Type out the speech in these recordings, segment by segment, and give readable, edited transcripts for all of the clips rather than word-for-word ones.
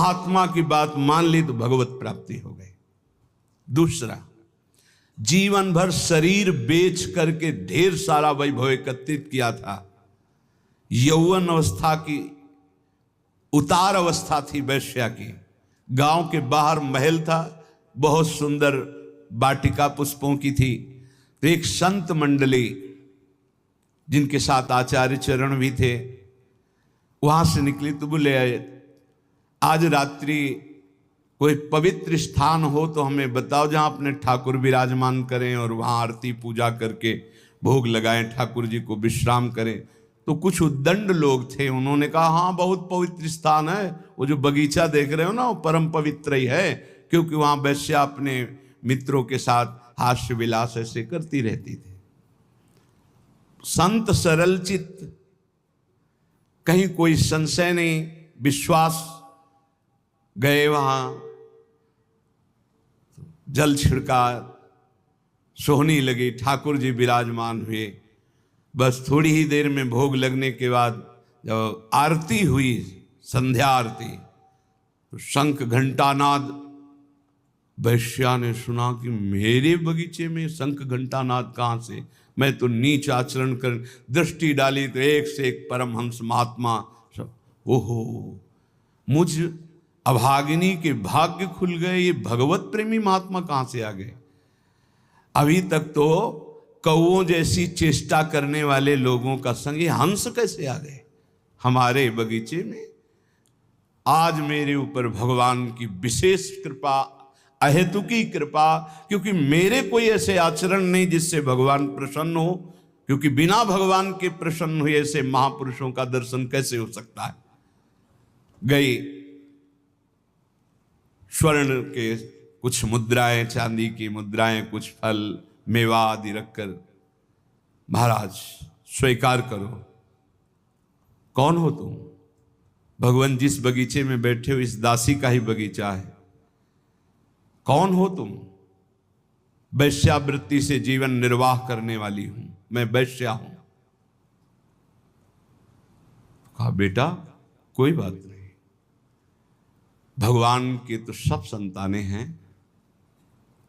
महात्मा की बात मान ली तो भगवत प्राप्ति हो गई। दूसरा, जीवन भर शरीर बेच करके ढेर सारा वैभव एकत्रित किया था। यौवन अवस्था की उतार अवस्था थी वैश्या की। गांव के बाहर महल था, बहुत सुंदर वाटिका पुष्पों की थी। तो एक संत मंडली जिनके साथ आचार्य चरण भी थे, वहां से निकली तो बोले आज रात्रि कोई पवित्र स्थान हो तो हमें बताओ जहां अपने ठाकुर विराजमान करें और वहां आरती पूजा करके भोग लगाएं, ठाकुर जी को विश्राम करें। तो कुछ उद्दंड लोग थे, उन्होंने कहा हाँ बहुत पवित्र स्थान है, वो जो बगीचा देख रहे हो ना वो परम पवित्र ही है, क्योंकि वहां वैश्या अपने मित्रों के साथ हास्य विलास ऐसे करती रहती थी। संत सरल चित्त, कहीं कोई संशय नहीं, विश्वास, गए वहां, जल छिड़का, सोहनी लगी, ठाकुर जी विराजमान हुए। बस थोड़ी ही देर में भोग लगने के बाद जब आरती हुई, संध्या आरती, तो शंख घंटानाद, वैश्या ने सुना कि मेरे बगीचे में शंख घंटानाद कहां से, मैं तो नीच आचरण कर, दृष्टि डाली तो एक से एक परमहंस महात्मा सब। ओहो, मुझ अभागिनी के भाग्य खुल गए, ये भगवत प्रेमी महात्मा कहां से आ गए। अभी तक तो कौओं जैसी चेष्टा करने वाले लोगों का संग ये हंस कैसे आ गए हमारे बगीचे में। आज मेरे ऊपर भगवान की विशेष कृपा, अहेतुकी कृपा, क्योंकि मेरे कोई ऐसे आचरण नहीं जिससे भगवान प्रसन्न हो, क्योंकि बिना भगवान के प्रसन्न हुए ऐसे महापुरुषों का दर्शन कैसे हो सकता है। गई स्वर्ण के कुछ मुद्राएं, चांदी की मुद्राएं, कुछ फल मेवा आदि रखकर, महाराज स्वीकार करो। कौन हो तुम? भगवान जिस बगीचे में बैठे हो इस दासी का ही बगीचा है। कौन हो तुम? वैश्यावृत्ति से जीवन निर्वाह करने वाली हूं, मैं वैश्या हूं। कहा बेटा कोई बात नहीं, भगवान के तो सब संतानें हैं,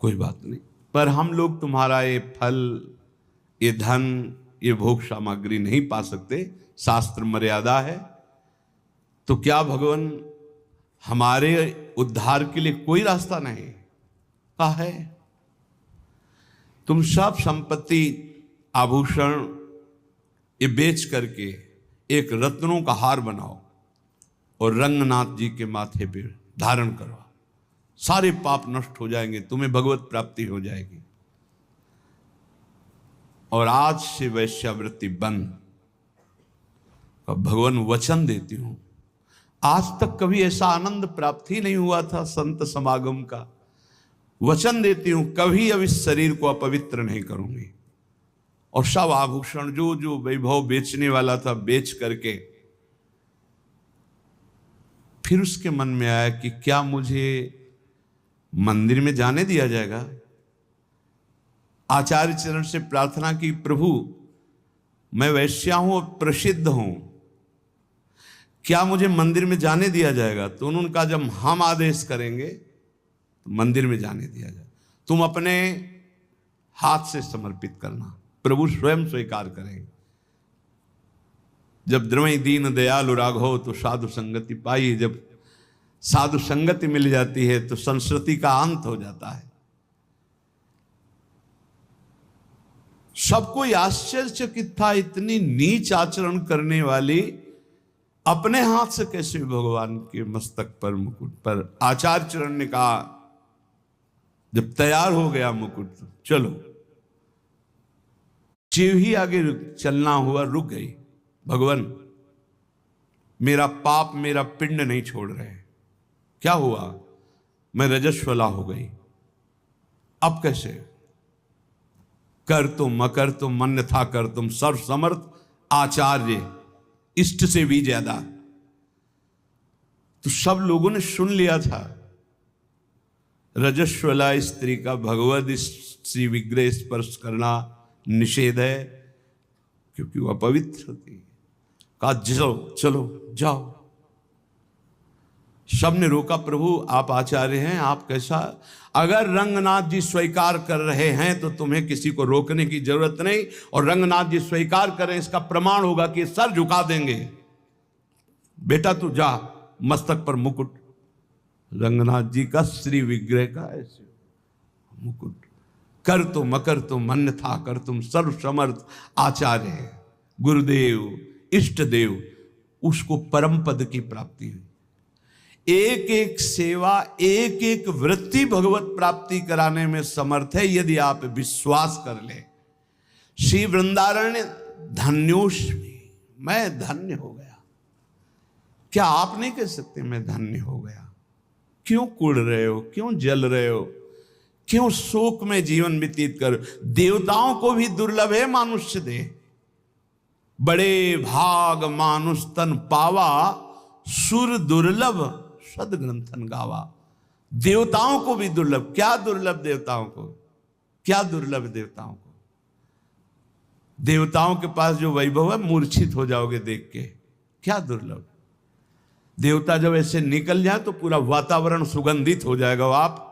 कोई बात नहीं, पर हम लोग तुम्हारा ये फल, ये धन, ये भोग सामग्री नहीं पा सकते, शास्त्र मर्यादा है। तो क्या भगवान हमारे उद्धार के लिए कोई रास्ता नहीं? कहा है, तुम सब संपत्ति, आभूषण ये बेच करके एक रत्नों का हार बनाओ और रंगनाथ जी के माथे पे धारण करो, सारे पाप नष्ट हो जाएंगे, तुम्हें भगवत प्राप्ति हो जाएगी। और आज से वैश्यावृत्ति बंद। भगवान वचन देती हूं, आज तक कभी ऐसा आनंद प्राप्त ही नहीं हुआ था संत समागम का। वचन देती हूं कभी अब इस शरीर को अपवित्र नहीं करूंगी। और सब आभूषण जो जो वैभव बेचने वाला था बेच करके, फिर उसके मन में आया कि क्या मुझे मंदिर में जाने दिया जाएगा। आचार्य चरण से प्रार्थना की, प्रभु मैं वैश्या हूं और प्रसिद्ध हूं, क्या मुझे मंदिर में जाने दिया जाएगा? तो उन्होंने कहा जब हम आदेश करेंगे तो मंदिर में जाने दिया जाए, तुम अपने हाथ से समर्पित करना, प्रभु स्वयं स्वीकार करेंगे। जब द्रवई दीन दयालु राघव तो साधु संगति पाई, जब साधु संगति मिल जाती है तो संस्कृति का अंत हो जाता है। सबको आश्चर्यचकित था, इतनी नीच आचरण करने वाली अपने हाथ से कैसे भगवान के मस्तक पर, मुकुट पर। आचार्य चरण ने कहा जब तैयार हो गया मुकुट, चलो। जीव ही आगे चलना हुआ, रुक गई। भगवान मेरा पाप, मेरा पिंड नहीं छोड़ रहे। क्या हुआ? मैं रजस्वला हो गई, अब कैसे? कर तुम अकर तुम मन्य था कर तुम, सर्व समर्थ आचार्य, इष्ट से भी ज्यादा। तो सब लोगों ने सुन लिया था, रजस्वला स्त्री का भगवद श्री विग्रह स्पर्श करना निषेध है, क्योंकि वह पवित्र होती है। कहा चलो चलो जाओ। सबने रोका, प्रभु आप आचार्य हैं, आप कैसा? अगर रंगनाथ जी स्वीकार कर रहे हैं तो तुम्हें किसी को रोकने की जरूरत नहीं, और रंगनाथ जी स्वीकार करें इसका प्रमाण होगा कि सर झुका देंगे। बेटा तू जा, मस्तक पर मुकुट, रंगनाथ जी का श्री विग्रह का ऐसे मुकुट, कर तो मकर तुम अन्यथा कर तुम सर्व समर्थ आचार्य गुरुदेव इष्ट देव। उसको परम पद की प्राप्ति हुई। एक एक सेवा, एक एक वृत्ति भगवत प्राप्ति कराने में समर्थ है यदि आप विश्वास कर ले। श्री वृंदारण्य धन्योष्मि, मैं धन्य हो गया। क्या आप नहीं कह सकते मैं धन्य हो गया? क्यों कुड़ रहे हो, क्यों जल रहे हो, क्यों शोक में जीवन व्यतीत कर? देवताओं को भी दुर्लभ है मानुष्य दे, बड़े भाग मानुष तन पावा, सुर दुर्लभ सदग्रंथन गावा। देवताओं को भी दुर्लभ। क्या दुर्लभ देवताओं को? क्या दुर्लभ देवताओं को? देवताओं के पास जो वैभव है मूर्छित हो जाओगे देख के। क्या दुर्लभ? देवता जब ऐसे निकल जाए तो पूरा वातावरण सुगंधित हो जाएगा। आप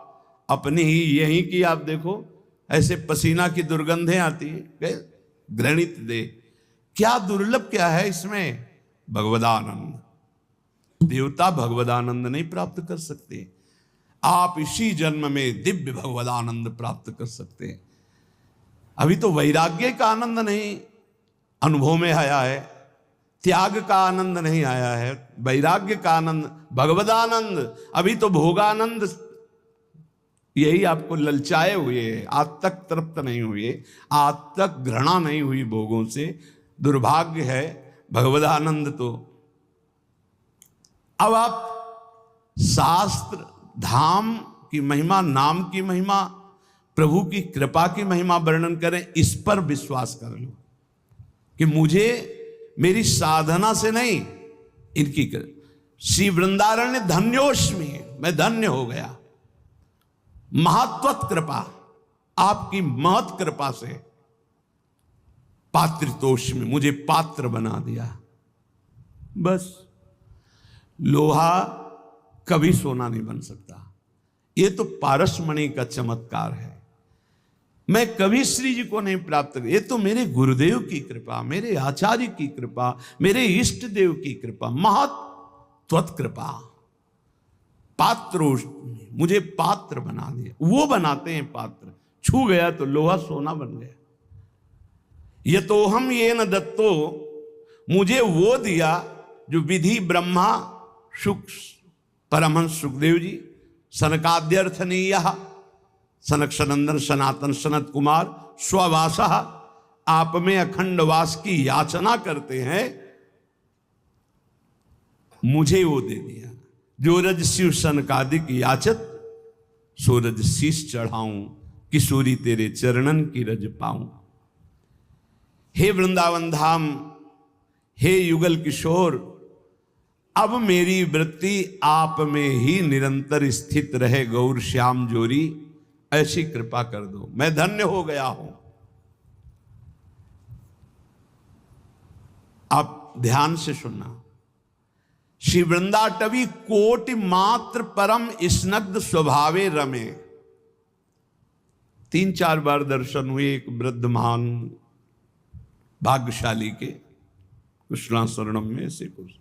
अपनी ही यहीं की आप देखो, ऐसे पसीना की दुर्गंधें आती है, घृणित दे। क्या दुर्लभ क्या है इसमें? भगवदानंद। देवता भगवदानंद नहीं प्राप्त कर सकते, आप इसी जन्म में दिव्य भगवदानंद प्राप्त कर सकते हैं। अभी तो वैराग्य का आनंद नहीं अनुभव में आया है, त्याग का आनंद नहीं आया है, वैराग्य का आनंद, भगवदानंद। अभी तो भोगानंद यही आपको ललचाए हुए है, आज तक तृप्त नहीं हुए, आज तक घृणा नहीं हुई भोगों से। दुर्भाग्य है। भगवदानंद तो अब आप शास्त्र धाम की महिमा, नाम की महिमा, प्रभु की कृपा की महिमा वर्णन करें, इस पर विश्वास कर लो कि मुझे मेरी साधना से नहीं, इनकी श्री वृंदारण्य धन्योष्मि, मैं धन्य हो गया। महत्वत कृपा, आपकी महत कृपा से पात्रितोष्मि, मुझे पात्र बना दिया। बस लोहा कभी सोना नहीं बन सकता। ये तो पारसमणि का चमत्कार है। मैं कभी श्री जी को नहीं प्राप्त कर, ये तो मेरे गुरुदेव की कृपा, मेरे आचार्य की कृपा, मेरे इष्ट देव की कृपा, महत्वत कृपा। पात्रो, मुझे पात्र बना दिया। वो बनाते हैं पात्र, छू गया तो लोहा सोना बन गया। ये तो हम ये न दत्तो, मुझे वो दिया जो विधि ब्रह्मा सुख परमहंस सुखदेव जी, सनकाद्यर्थनीय सनक सनंदन सनातन सनत कुमार स्ववासा, आप में अखंड वास की याचना करते हैं, मुझे वो दे दिया। जो रज शिव सनकादिक याचत, सो रज शीश चढ़ाऊं, किशोरी तेरे चरणन की रज पाऊं। हे वृंदावन धाम, हे युगल किशोर, अब मेरी वृत्ति आप में ही निरंतर स्थित रहे गौर श्याम जोरी, ऐसी कृपा कर दो, मैं धन्य हो गया हूं। आप ध्यान से सुनना। श्री वृंदाटवी कोटि मात्र परम स्नग्ध स्वभावे रमे। 3-4 बार दर्शन हुए एक वृद्ध महान भाग्यशाली के कृष्णाशरणम में से कुछ।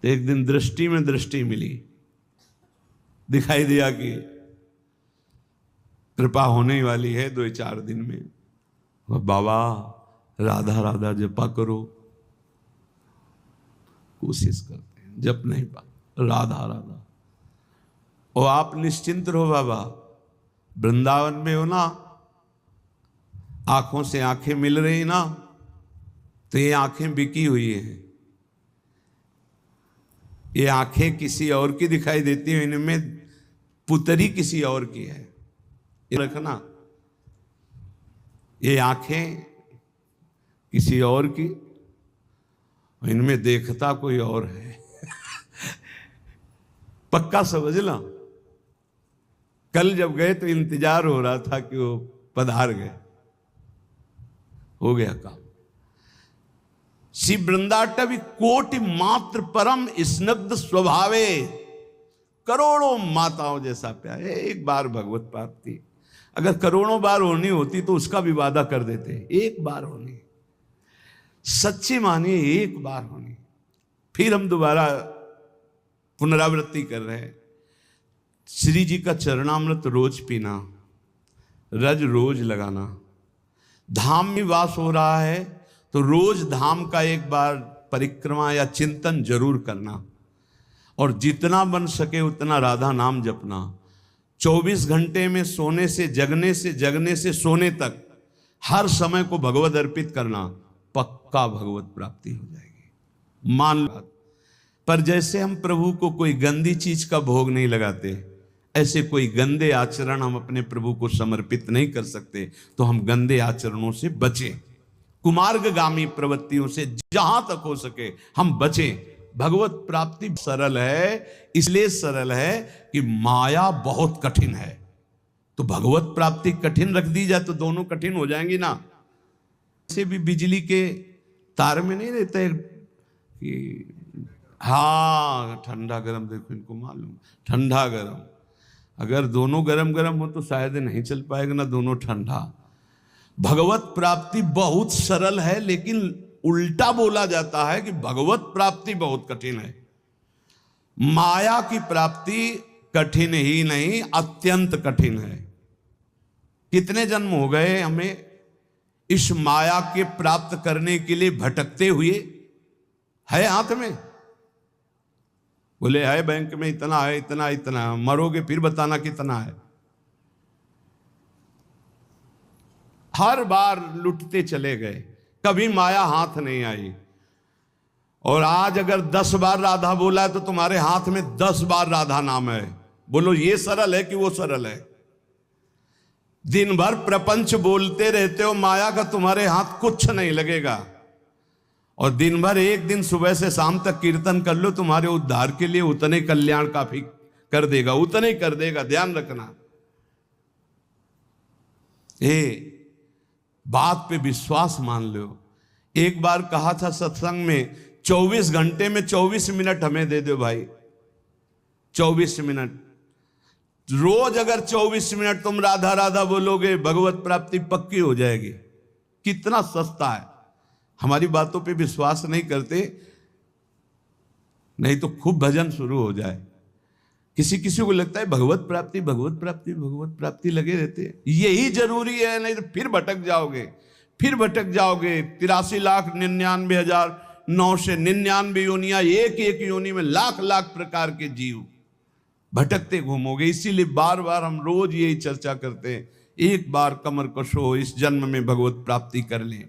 एक दिन दृष्टि में दृष्टि मिली, दिखाई दिया कि कृपा होने वाली है 2-4 दिन में। बाबा राधा राधा जपा करो, कोशिश करते हैं, जप नहीं पा, राधा राधा। और आप निश्चिंत रहो बाबा, वृंदावन में हो ना, आंखों से आंखें मिल रही ना, तो ये आंखें बिकी हुई हैं, ये आंखें किसी और की दिखाई देती हैं, इनमें पुतरी किसी और की है, ये रखना। ये आंखें किसी और की, इनमें देखता कोई और है। पक्का समझ ला। कल जब गए तो इंतजार हो रहा था कि वो पधार गए, हो गया काम। श्री वृंदाटवी कोटि मात्र परम स्नग्ध स्वभावे, करोड़ों माताओं जैसा प्यार, एक बार भगवत प्राप्ति। अगर करोड़ों बार होनी होती तो उसका भी वादा कर देते, एक बार होनी, सच्ची मानिए एक बार होनी। फिर हम दोबारा पुनरावृत्ति कर रहे हैं, श्री जी का चरणामृत रोज पीना, रज रोज लगाना। धाम में वास हो रहा है तो रोज धाम का एक बार परिक्रमा या चिंतन जरूर करना, और जितना बन सके उतना राधा नाम जपना। 24 घंटे में सोने से जगने से सोने तक हर समय को भगवत अर्पित करना, पक्का भगवत प्राप्ति हो जाएगी, मान लो। पर जैसे हम प्रभु को कोई गंदी चीज का भोग नहीं लगाते, ऐसे कोई गंदे आचरण हम अपने प्रभु को समर्पित नहीं कर सकते, तो हम गंदे आचरणों से बचें, कुमार्गगामी प्रवृत्तियों से जहां तक हो सके हम बचें। भगवत प्राप्ति सरल है, इसलिए सरल है कि माया बहुत कठिन है। तो भगवत प्राप्ति कठिन रख दी जाए तो दोनों कठिन हो जाएंगी ना। ऐसे भी बिजली के तार में नहीं रहते कि हाँ ठंडा गरम, देखो इनको मालूम ठंडा गरम, अगर दोनों गरम गरम हो तो शायद नहीं चल पाएगा ना दोनों ठंडा। भगवत प्राप्ति बहुत सरल है, लेकिन उल्टा बोला जाता है कि भगवत प्राप्ति बहुत कठिन है। माया की प्राप्ति कठिन ही नहीं, अत्यंत कठिन है। कितने जन्म हो गए हमें इस माया के प्राप्त करने के लिए भटकते हुए। है हाथ में, बोले है बैंक में इतना है, इतना इतना, मरोगे फिर बताना कितना है। हर बार लुटते चले गए, कभी माया हाथ नहीं आई। और आज अगर 10 बार राधा बोला है तो तुम्हारे हाथ में 10 बार राधा नाम है। बोलो ये सरल है कि वो सरल है? दिन भर प्रपंच बोलते रहते हो, माया का तुम्हारे हाथ कुछ नहीं लगेगा। और दिन भर एक दिन सुबह से शाम तक कीर्तन कर लो, तुम्हारे उद्धार के लिए उतने कल्याण काफी कर देगा, उतने कर देगा, ध्यान रखना। बात पे विश्वास मान लो। एक बार कहा था सत्संग में, 24 घंटे में 24 मिनट हमें दे दो भाई, 24 मिनट रोज। अगर 24 मिनट तुम राधा राधा बोलोगे, भगवत प्राप्ति पक्की हो जाएगी। कितना सस्ता है। हमारी बातों पे विश्वास नहीं करते, नहीं तो खूब भजन शुरू हो जाए। किसी किसी को लगता है भगवत प्राप्ति भगवत प्राप्ति भगवत प्राप्ति लगे रहते हैं, यही जरूरी है, नहीं तो फिर भटक जाओगे, फिर भटक जाओगे। 83,99,999 योनियां, एक एक योनि में लाख लाख प्रकार के जीव, भटकते घूमोगे। इसीलिए बार बार हम रोज यही चर्चा करते हैं, एक बार कमर कशो, इस जन्म में भगवत प्राप्ति कर लें।